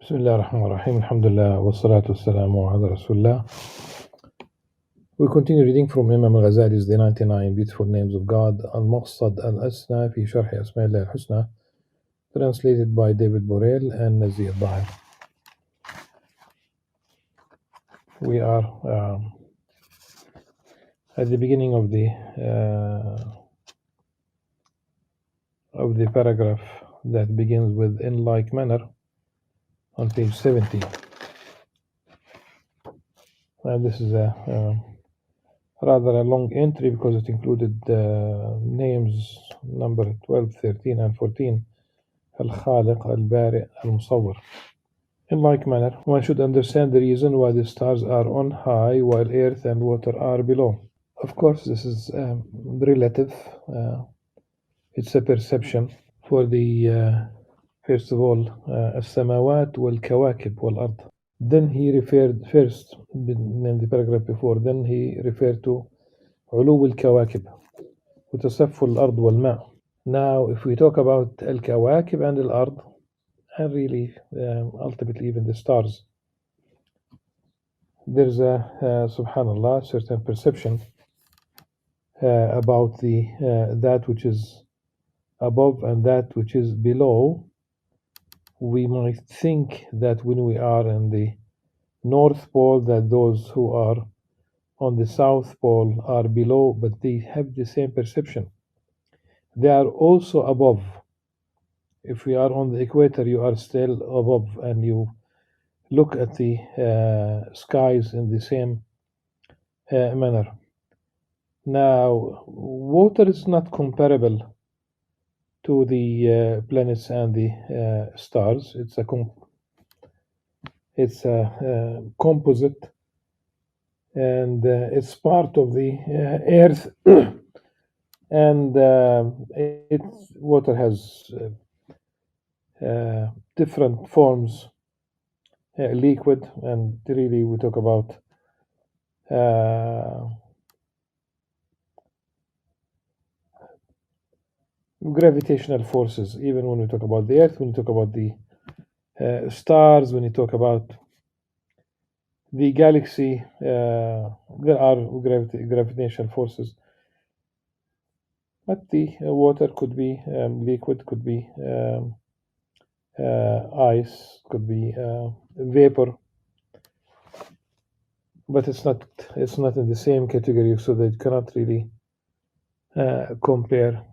بسم الله الرحمن الرحيم الحمد لله والصلاة والسلام على رسول الله. We continue reading from Imam Al-Ghazali's The 99 Beautiful Names of God, Al-Maqsad Al-Asna في شرح أسماء الله الحسنى, translated by David Borel and Nazir Bahir. We are at the beginning of the paragraph that begins with "in like manner" on page 70. And this is a rather a long entry because it included names number 12, 13, and 14. Al-Khaliq, Al-Bari, Al-Musawwir. In like manner, one should understand the reason why the stars are on high while earth and water are below. Of course, this is relative. It's a perception for the first of all, السماوات والكواكب والأرض. Then he referred first, in the paragraph before, then he referred to علو الكواكب وتصفل الأرض والماء. Now, if we talk about الكواكب and الأرض, and really, ultimately even the stars, there's a, subhanallah, certain perception about that which is above and that which is below. We might think that when we are in the North Pole, that those who are on the South Pole are below, but they have the same perception. They are also above. If we are on the equator, you are still above, and you look at the skies in the same manner. Now, water is not comparable to the planets and the stars. It's a composite, and it's part of the earth. And water has different forms, liquid, and really we talk about gravitational forces, even when we talk about the earth, when we talk about the stars, when we talk about the galaxy, there are gravitational forces. But the water could be liquid, could be ice, could be vapor, but it's not in the same category, so they cannot really compare.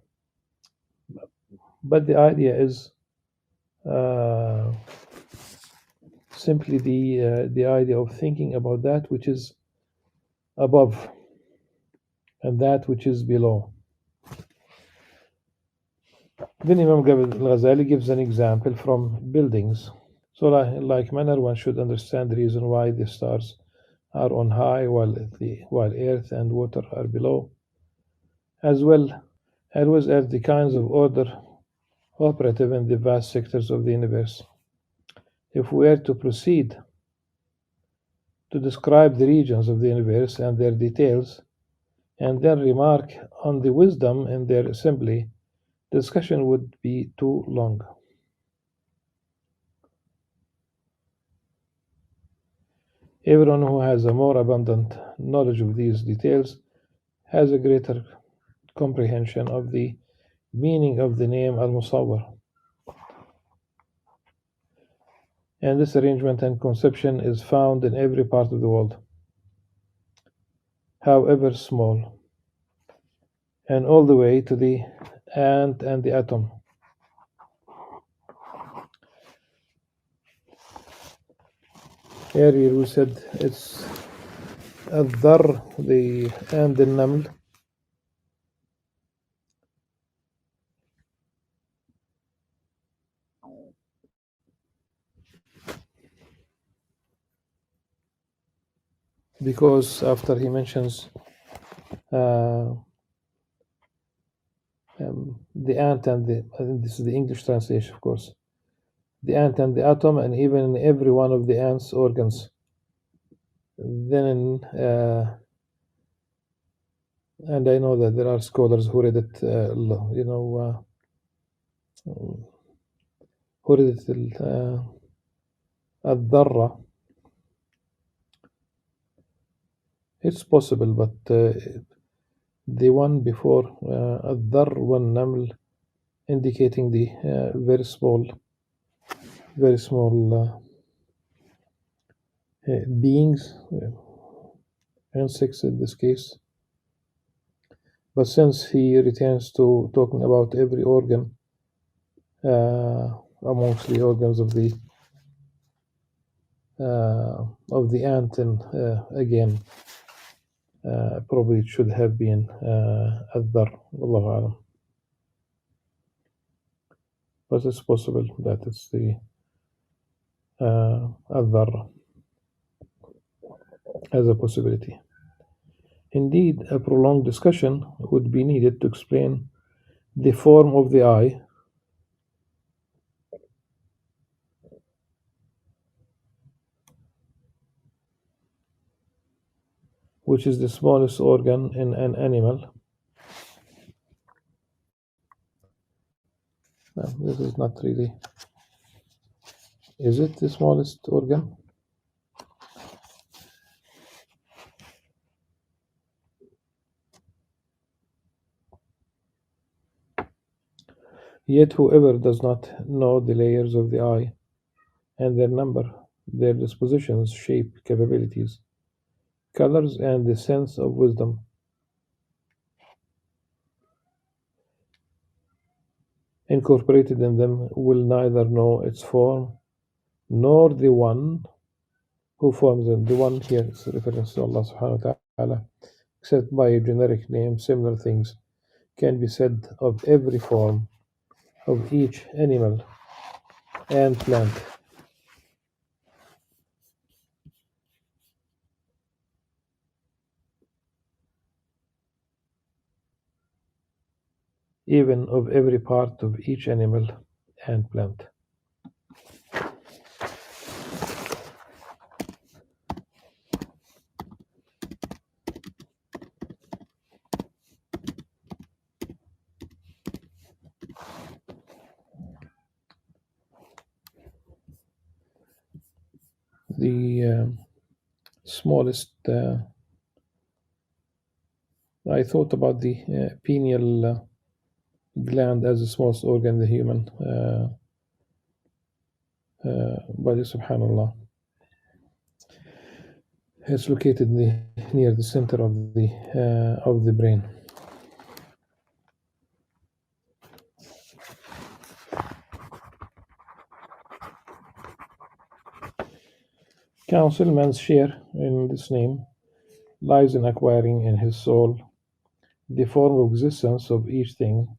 But the idea is simply the idea of thinking about that which is above and that which is below. Then Imam Al-Ghazali gives an example from buildings. So in like manner, one should understand the reason why the stars are on high while earth and water are below, as well as the kinds of order operative in the vast sectors of the universe. If we were to proceed to describe the regions of the universe and their details, and then remark on the wisdom in their assembly, discussion would be too long. Everyone who has a more abundant knowledge of these details has a greater comprehension of the meaning of the name Al-Musawwir. And this arrangement and conception is found in every part of the world, however small, and all the way to the ant and the atom. Earlier we said it's Al-Dhar, the ant, the Naml, because after he mentions the ant and this is the English translation, of course, the ant and the atom, and even in every one of the ant's organs. Then, and I know that there are scholars who read it, who read it الذرة. It's possible, but the one before الذر والنمل indicating the very small beings, insects in this case. But since he returns to talking about every organ amongst the organs of the ant, and again, probably it should have been الذر. Wallahu alam. But it's possible that it's the الذر as a possibility. Indeed, a prolonged discussion would be needed to explain the form of the eye, which is the smallest organ in an animal. No, this is not really. Is it the smallest organ? Yet whoever does not know the layers of the eye and their number, their dispositions, shape, capabilities, colors, and the sense of wisdom, incorporated in them, will neither know its form nor the one who forms it. The one here is a reference to Allah subhanahu wa ta'ala, except by a generic name. Similar things can be said of every form of each animal and plant. Even of every part of each animal and plant. The smallest, I thought about the pineal gland as the smallest organ in the human body, subhanallah. It's located near the center of the brain. Councilman's share in this name lies in acquiring in his soul the form of existence of each thing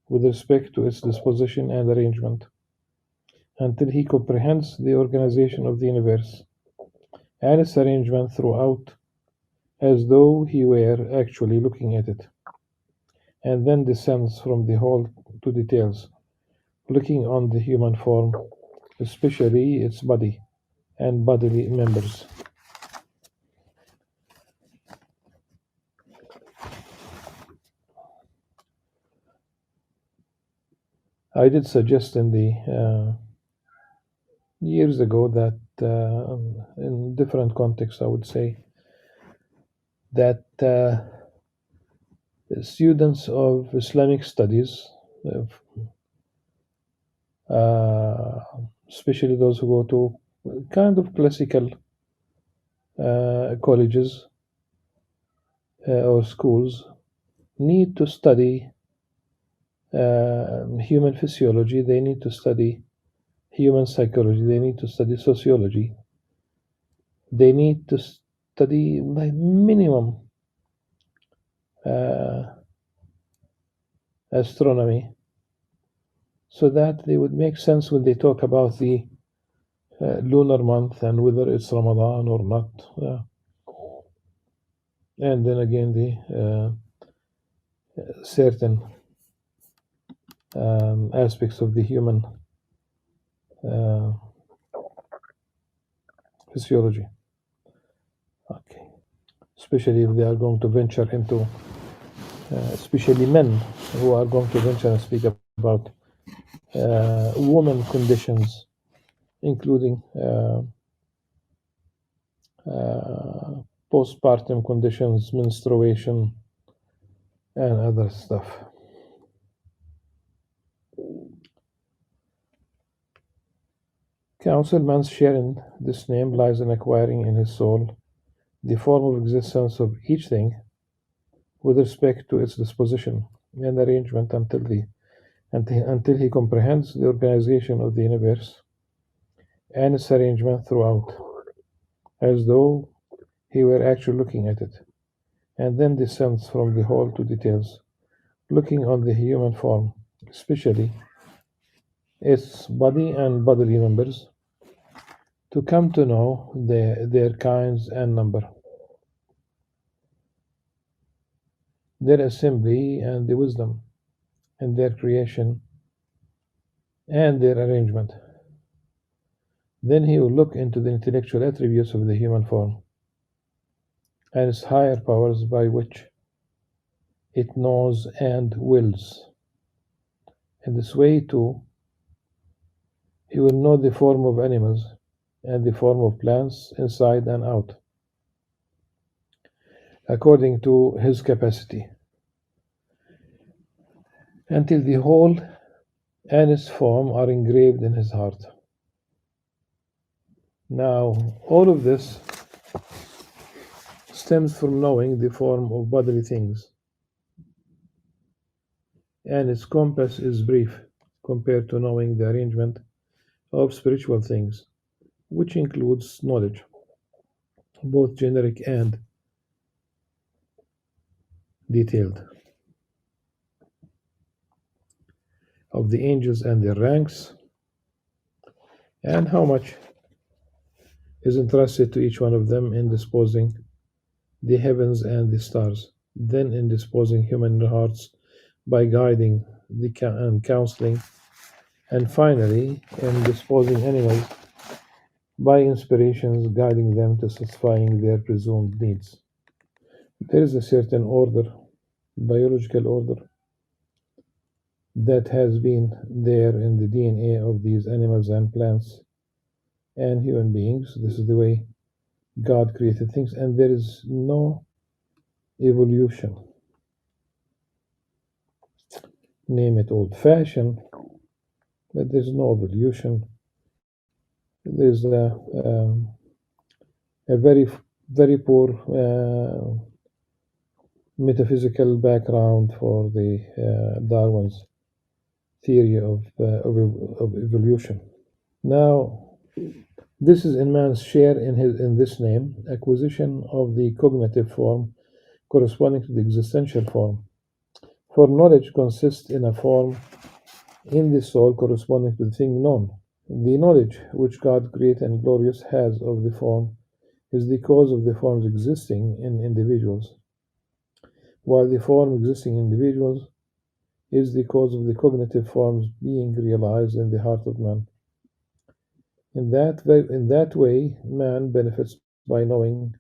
with respect to its disposition and arrangement, until he comprehends the organization of the universe and its arrangement throughout as though he were actually looking at it, and then descends from the whole to details, looking on the human form, especially its body and bodily members. I did suggest in the years ago that in different contexts, I would say that students of Islamic studies, especially those who go to kind of classical colleges or schools, need to study human physiology, they need to study human psychology, they need to study sociology, they need to study by minimum astronomy, so that they would make sense when they talk about the lunar month and whether it's Ramadan or not. And then again, the certain aspects of the human physiology. Okay. Especially if they are going to venture into, especially men who are going to venture and speak about women conditions including postpartum conditions, menstruation, and other stuff. Counsel man's share in this name lies in acquiring in his soul the form of existence of each thing with respect to its disposition and arrangement until he comprehends the organization of the universe and its arrangement throughout, as though he were actually looking at it, and then descends from the whole to details, looking on the human form, especially its body and bodily members, to come to know their kinds and number, their assembly and the wisdom, and their creation and their arrangement. Then he will look into the intellectual attributes of the human form and its higher powers by which it knows and wills. In this way, too, he will know the form of animals and the form of plants inside and out, according to his capacity, until the whole and its form are engraved in his heart. Now, all of this stems from knowing the form of bodily things, and its compass is brief compared to knowing the arrangement of spiritual things, which includes knowledge, both generic and detailed, of the angels and their ranks, and how much is entrusted to each one of them in disposing the heavens and the stars, then in disposing human hearts by guiding and counseling, and finally in disposing animals by inspirations guiding them to satisfying their presumed needs. There is a certain order, biological order, that has been there in the DNA of these animals and plants and human beings. This is the way God created things, and there is no evolution. Name it old fashioned, but there's no evolution. There's a very poor metaphysical background for the Darwin's theory of evolution. Now, this is in man's share in this name, acquisition of the cognitive form corresponding to the existential form. For knowledge consists in a form in the soul corresponding to the thing known. The knowledge which God great and glorious has of the form is the cause of the forms existing in individuals, while the form existing in individuals is the cause of the cognitive forms being realized in the heart of man. In that way, man benefits by knowing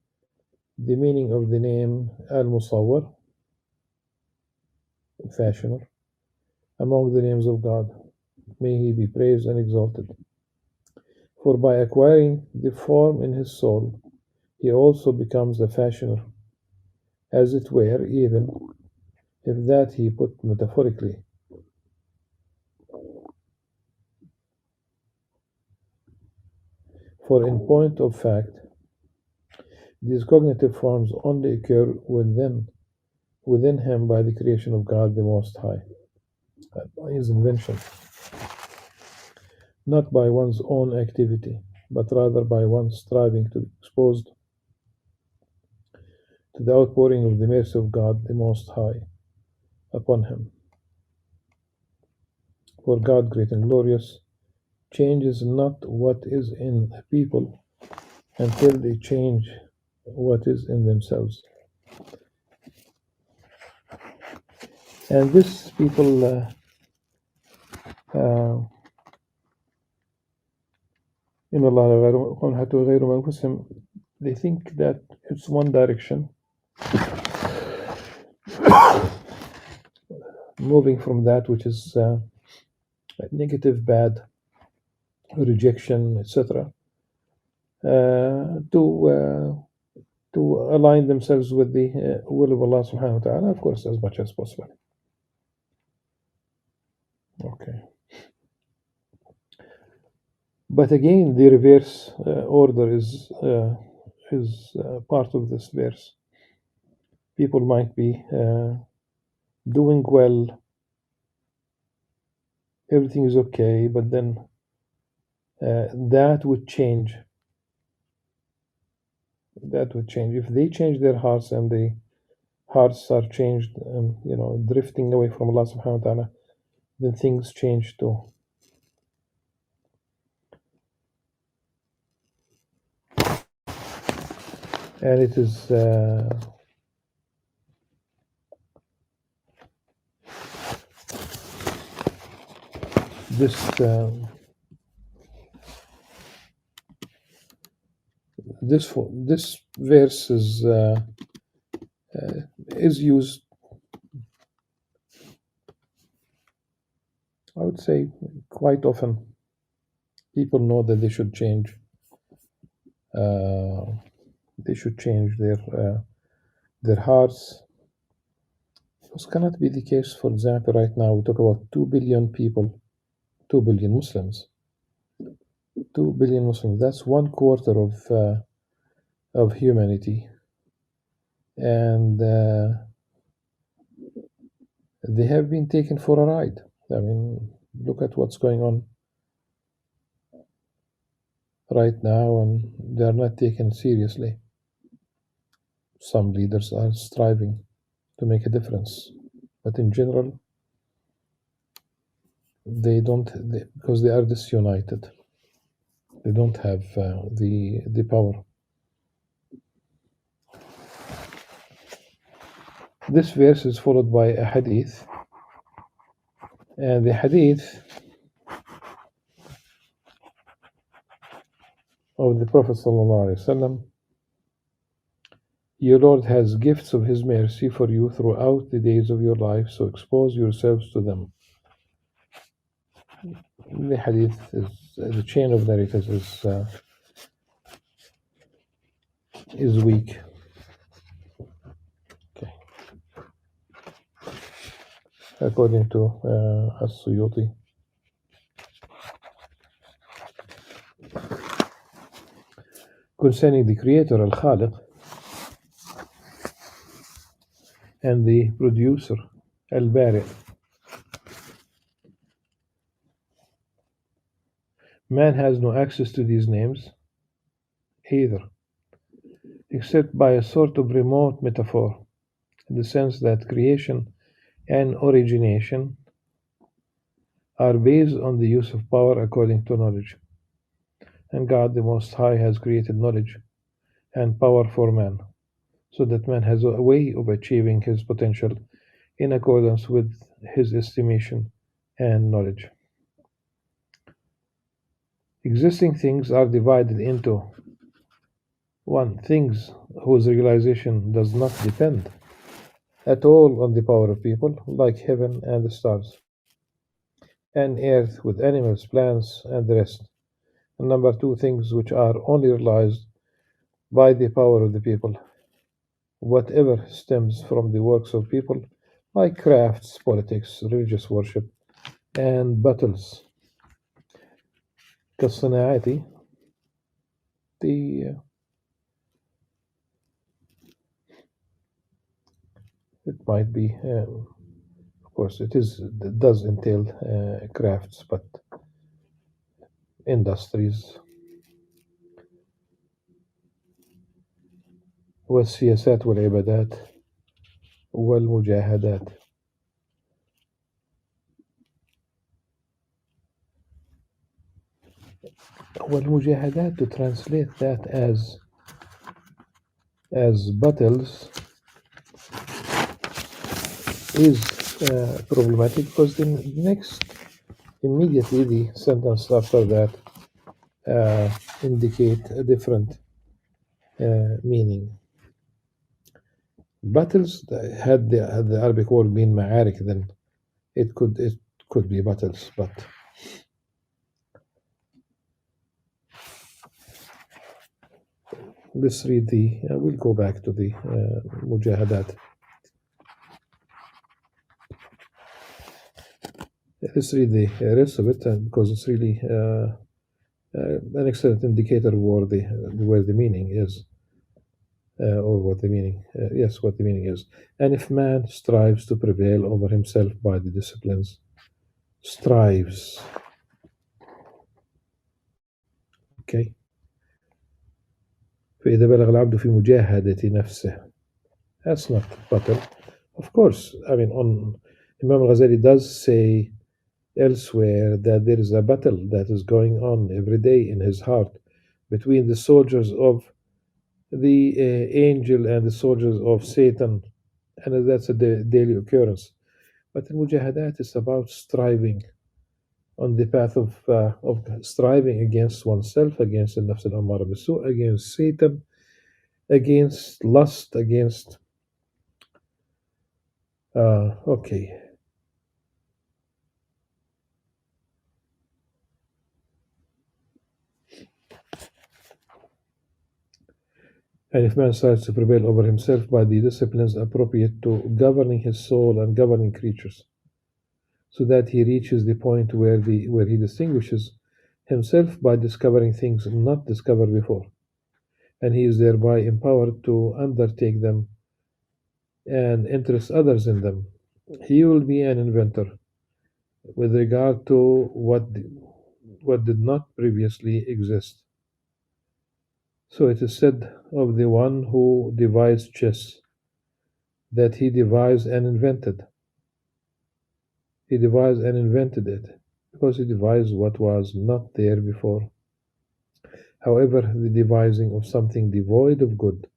the meaning of the name Al-Musawwir, fashioner, among the names of God. May he be praised and exalted. For by acquiring the form in his soul, he also becomes a fashioner, as it were, even if that he put metaphorically. For in point of fact, these cognitive forms only occur within him by the creation of God the Most High, by his invention, not by one's own activity, but rather by one striving to be exposed to the outpouring of the mercy of God the Most High upon him. For God, great and glorious, changes not what is in a people until they change what is in themselves. And this people in Allah, they think that it's one direction, moving from that which is negative, bad, rejection, etc., to align themselves with the will of Allah subhanahu wa ta'ala, of course, as much as possible. Okay. But again, the reverse order is part of this verse. People might be doing well, everything is okay, but then that would change. That would change if they change their hearts, and the hearts are changed, drifting away from Allah subhanahu wa ta'ala, then things change too. And it is this verse is used, I would say, quite often. People know that they should change. They should change their hearts. This cannot be the case. For example, right now we talk about 2 billion people, 2 billion Muslims. 2 billion Muslims. That's 1/4 of humanity, and they have been taken for a ride. I mean, look at what's going on right now, and they are not taken seriously. Some leaders are striving to make a difference, but in general, they don't, because they are disunited. They don't have the power. This verse is followed by a hadith, and the hadith of the Prophet ﷺ: Your Lord has gifts of His mercy for you throughout the days of your life, so expose yourselves to them. The hadith is, the chain of narrators is weak. Okay. According to As-Suyuti. Concerning the Creator, Al-Khaliq, and the Producer, Al-Bari, man has no access to these names either, except by a sort of remote metaphor, in the sense that creation and origination are based on the use of power according to knowledge. And God the Most High has created knowledge and power for man, so that man has a way of achieving his potential in accordance with his estimation and knowledge. Existing things are divided into 1. Things whose realization does not depend at all on the power of people, like heaven and the stars, and earth with animals, plants, and the rest. And number 2, things which are only realized by the power of the people, whatever stems from the works of people, like crafts, politics, religious worship, and battles. كالصناعة, it might be, of course, it does entail crafts, but industries. والسياسات والعبادات والمجاهدات. والمجاهدات, to translate that as battles, is problematic, because the next, immediately the sentence after that indicate a different meaning. Battles, had the Arabic word been ma'arik, then it could be battles, but let's read the. We'll go back to the mujahadat. Let's read the rest of it because it's really an excellent indicator of where the meaning is, or what the meaning. Yes, what the meaning is. And if man strives to prevail over himself by the disciplines, strives. Okay. فإذا بلغ العبد في مجاهدة نفسه. That's not battle. Of course, I mean, on Imam Al-Ghazali does say elsewhere that there is a battle that is going on every day in his heart between the soldiers of the angel and the soldiers of Satan, and that's a daily occurrence. But the mujahadat is about striving on the path of striving against oneself, against the nafs al-ammara bisu, against Satan, against lust, against. Okay. And if man strives to prevail over himself by the disciplines appropriate to governing his soul and governing creatures, so that he reaches the point where he distinguishes himself by discovering things not discovered before, and he is thereby empowered to undertake them and interest others in them. He will be an inventor with regard to what did not previously exist. So it is said of the one who devised chess that he devised and invented. He devised and invented it because he devised what was not there before. However, the devising of something devoid of good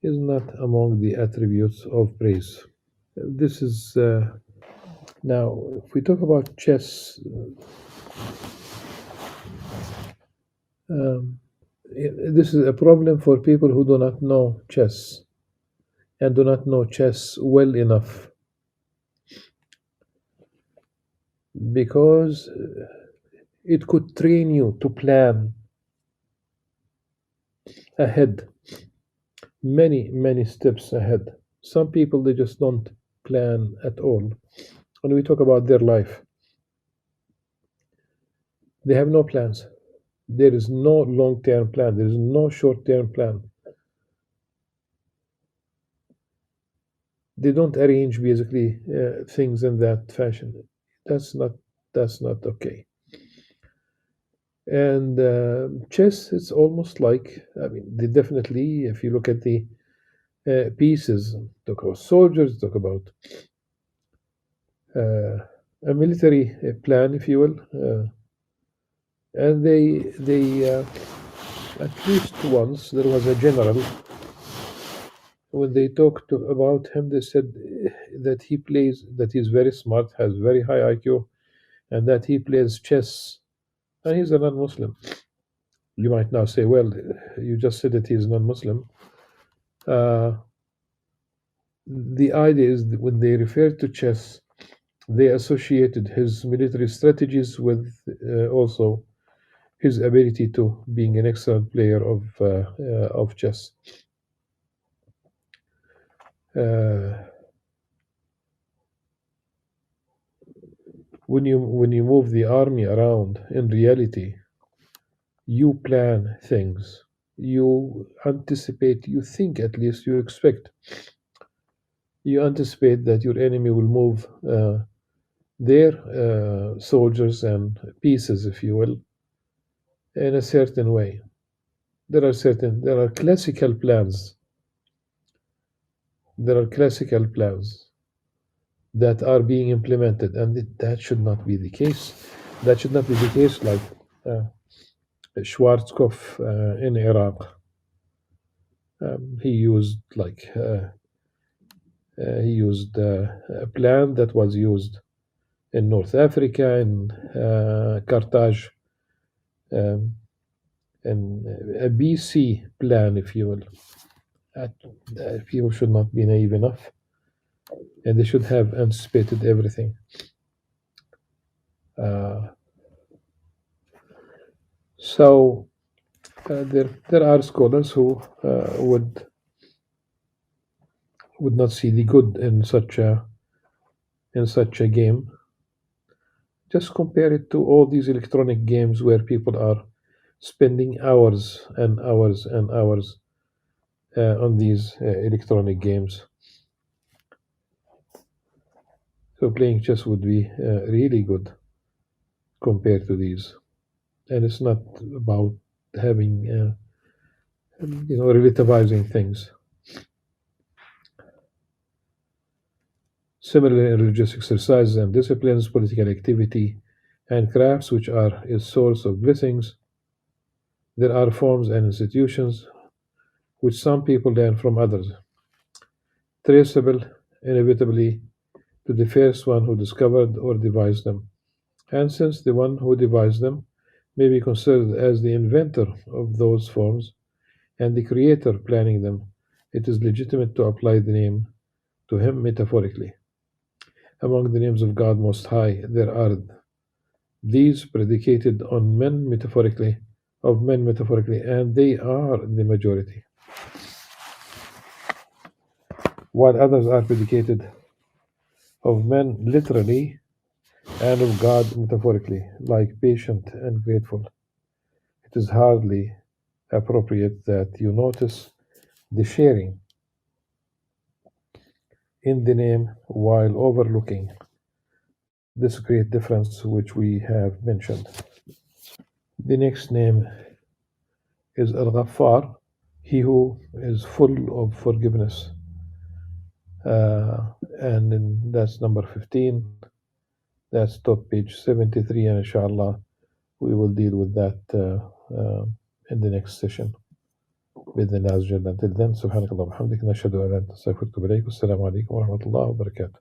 is not among the attributes of praise. This is now, if we talk about chess, um, this is a problem for people who do not know chess and do not know chess well enough, because it could train you to plan ahead, many steps ahead. Some people, they just don't plan at all. When we talk about their life, they have no plans. There is no long-term plan. There is no short-term plan. They don't arrange basically things in that fashion. That's not okay. And chess, it's almost like, I mean, they definitely, if you look at the pieces, talk about soldiers, talk about a military plan, if you will, and they at least once there was a general. When they talked about him, they said that he's very smart, has very high IQ, and that he plays chess, and he's a non-Muslim. You might now say, well, you just said that he's non-Muslim. The idea is that when they referred to chess, they associated his military strategies with also his ability to being an excellent player of chess. When you move the army around, in reality, you plan things, you anticipate, you think, at least you expect, you anticipate that your enemy will move their soldiers and pieces, if you will, in a certain way. There are classical plans. There are classical plans that are being implemented, and that should not be the case. That should not be the case, like Schwarzkopf in Iraq. He used a plan that was used in North Africa, in Carthage, and a BC plan, if you will. People should not be naive enough, and they should have anticipated everything. So There are scholars who would not see the good in such a game. Just compare it to all these electronic games where people are spending hours and hours and hours on these electronic games. So playing chess would be really good compared to these. And it's not about having, relativizing things. Similarly, in religious exercises and disciplines, political activity, and crafts, which are a source of blessings, there are forms and institutions which some people learn from others, traceable inevitably to the first one who discovered or devised them. And since the one who devised them may be considered as the inventor of those forms and the creator planning them, it is legitimate to apply the name to him metaphorically. Among the names of God Most High, there are these predicated on men metaphorically, and they are the majority, while others are predicated of men literally and of God metaphorically, like patient and grateful. It is hardly appropriate that you notice the sharing in the name while overlooking this great difference which we have mentioned. The next name is Al Ghaffar, he who is full of forgiveness. That's number 15. That's top page 73, and inshallah, we will deal with that in the next session. بإذن الله عز وجل. Until then, سبحانك اللهم وبحمدك نشهد أن لا إله إلا أنت نستغفرك ونتوب إليك والسلام عليكم ورحمة الله وبركاته.